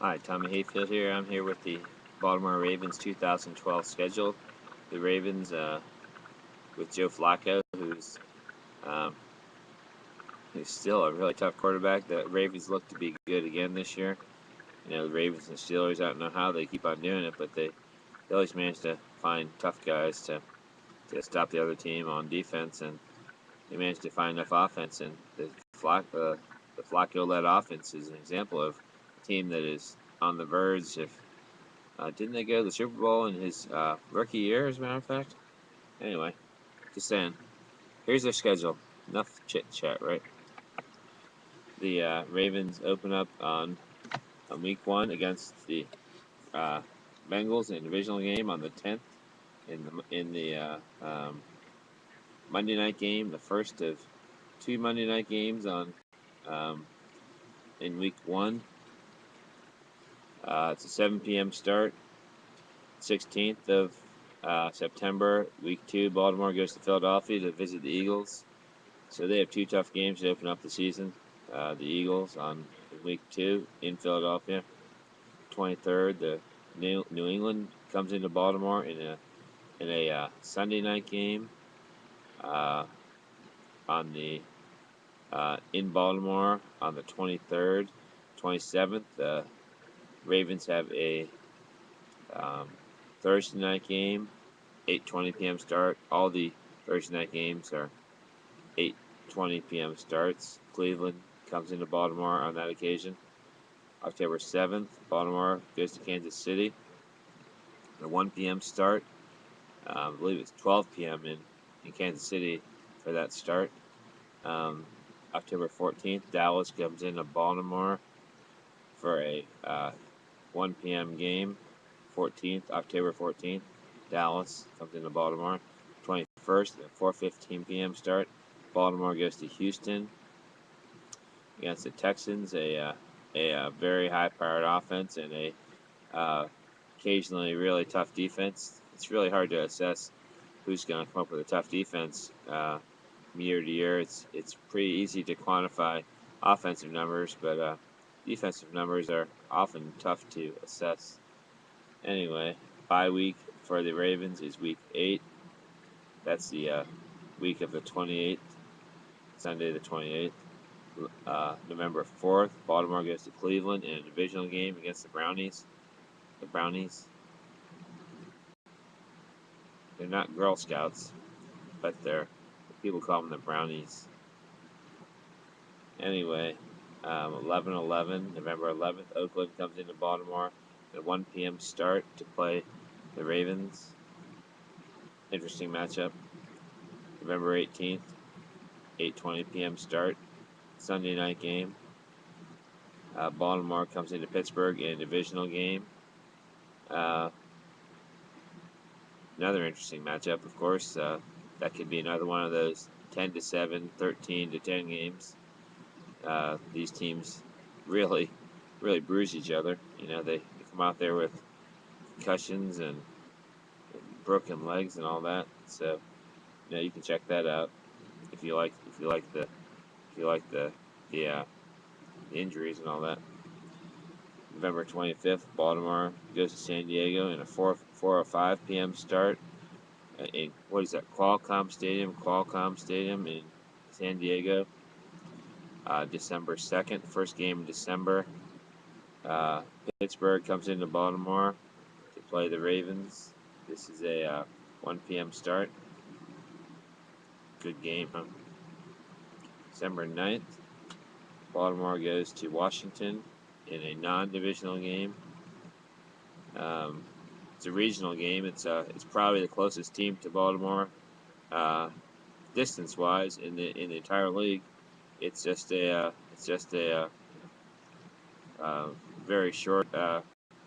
Hi, Tommy Hayfield here. I'm here with the Baltimore Ravens 2012 schedule. The Ravens with Joe Flacco, um, who's still a really tough quarterback. The Ravens look to be good again this year. You know, the Ravens and Steelers, I don't know how they keep on doing it, but they always manage to find tough guys to stop the other team on defense, and they managed to find enough offense. And the Flacco-led offense is an example of a team that is on the verge of. Didn't they go to the Super Bowl in his rookie year, as a matter of fact? Anyway, just saying. Here's their schedule. Enough chit-chat, right? The Ravens open up on week 1 against the Bengals in a divisional game on the 10th. In the Monday night game, the first of 2 Monday night games in week 1. It's a 7 p.m. start. 16th of September, week 2, Baltimore goes to Philadelphia to visit the Eagles. So they have 2 tough games to open up the season. The Eagles on week 2 in Philadelphia. 23rd, the New England comes into Baltimore in a Sunday night game in Baltimore on the 23rd. 27th, the Ravens have a Thursday night game, 8:20 p.m. start. All the Thursday night games are 8:20 p.m. starts. Cleveland comes into Baltimore on that occasion. October 7th, Baltimore goes to Kansas City. The 1 p.m. start. I believe it's 12 p.m. in Kansas City for that start. October 14th, Dallas comes into Baltimore for a 1 p.m. game. October 14th, Dallas comes into Baltimore. 21st, at 4:15 p.m. start. Baltimore goes to Houston against the Texans, a very high-powered offense and a occasionally really tough defense. It's really hard to assess who's going to come up with a tough defense year to year. It's pretty easy to quantify offensive numbers, but defensive numbers are often tough to assess. Anyway, bye week for the Ravens is week 8. That's the week of the 28th, Sunday the 28th. November 4th, Baltimore goes to Cleveland in a divisional game against the Brownies. The Brownies, they're not Girl Scouts, but people call them the Brownies. Anyway, 11/11, November 11th, Oakland comes into Baltimore at 1 p.m. start to play the Ravens. Interesting matchup. November 18th, 8:20 p.m. start, Sunday night game. Baltimore comes into Pittsburgh in a divisional game. Another interesting matchup, of course. That could be another one of those 10-7, 13-10 games. These teams really bruise each other. You know, they come out there with concussions and broken legs and all that. So, you know, you can check that out if you like the injuries and all that. November 25th, Baltimore goes to San Diego in a 4:05 p.m. start in Qualcomm Stadium in San Diego. December 2nd, first game in December. Pittsburgh comes into Baltimore to play the Ravens. This is a 1 p.m. start. Good game, huh? December 9th, Baltimore goes to Washington in a non-divisional game. It's a regional game. It's probably the closest team to Baltimore, distance-wise in the entire league. It's just a very short.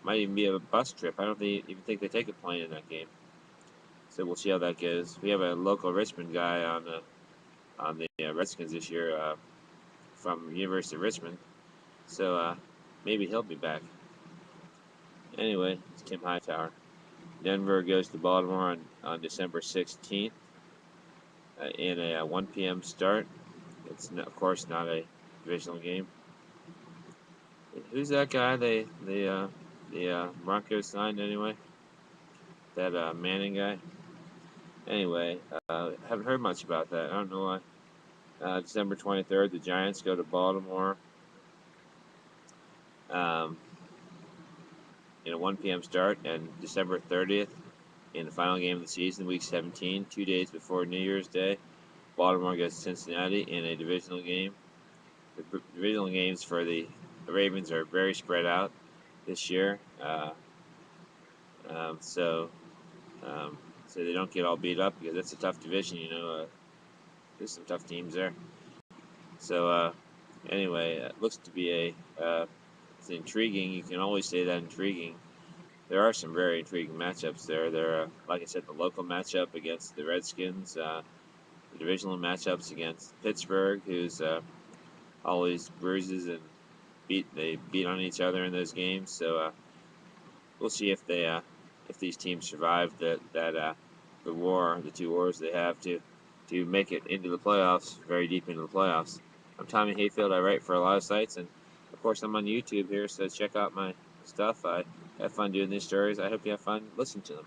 Might even be a bus trip. I don't even think they take a plane in that game. So we'll see how that goes. We have a local Richmond guy on the Redskins this year from University of Richmond. So maybe he'll be back. Anyway, it's Tim Hightower. Denver goes to Baltimore on December 16th in a 1 p.m. start. It's, of course, not a divisional game. Who's that guy? The Broncos signed anyway. That Manning guy. Anyway, haven't heard much about that. I don't know why. December 23rd, the Giants go to Baltimore. 1 p.m. start, and December 30th, in the final game of the season, Week 17, 2 days before New Year's Day, Baltimore gets Cincinnati in a divisional game. The divisional games for the Ravens are very spread out this year, um, so um, so they don't get all beat up because it's a tough division. There's some tough teams there. So anyway, it looks to be it's intriguing. You can always say that intriguing. There are some very intriguing matchups there. Like I said, the local matchup against the Redskins, the divisional matchups against Pittsburgh, who's always bruises and they beat on each other in those games. So we'll see if these teams survive the 2 wars they have to make it into the playoffs, very deep into the playoffs. I'm Tommy Hayfield. I write for a lot of sites, and of course I'm on YouTube here, so check out my stuff. I have fun doing these stories. I hope you have fun listening to them.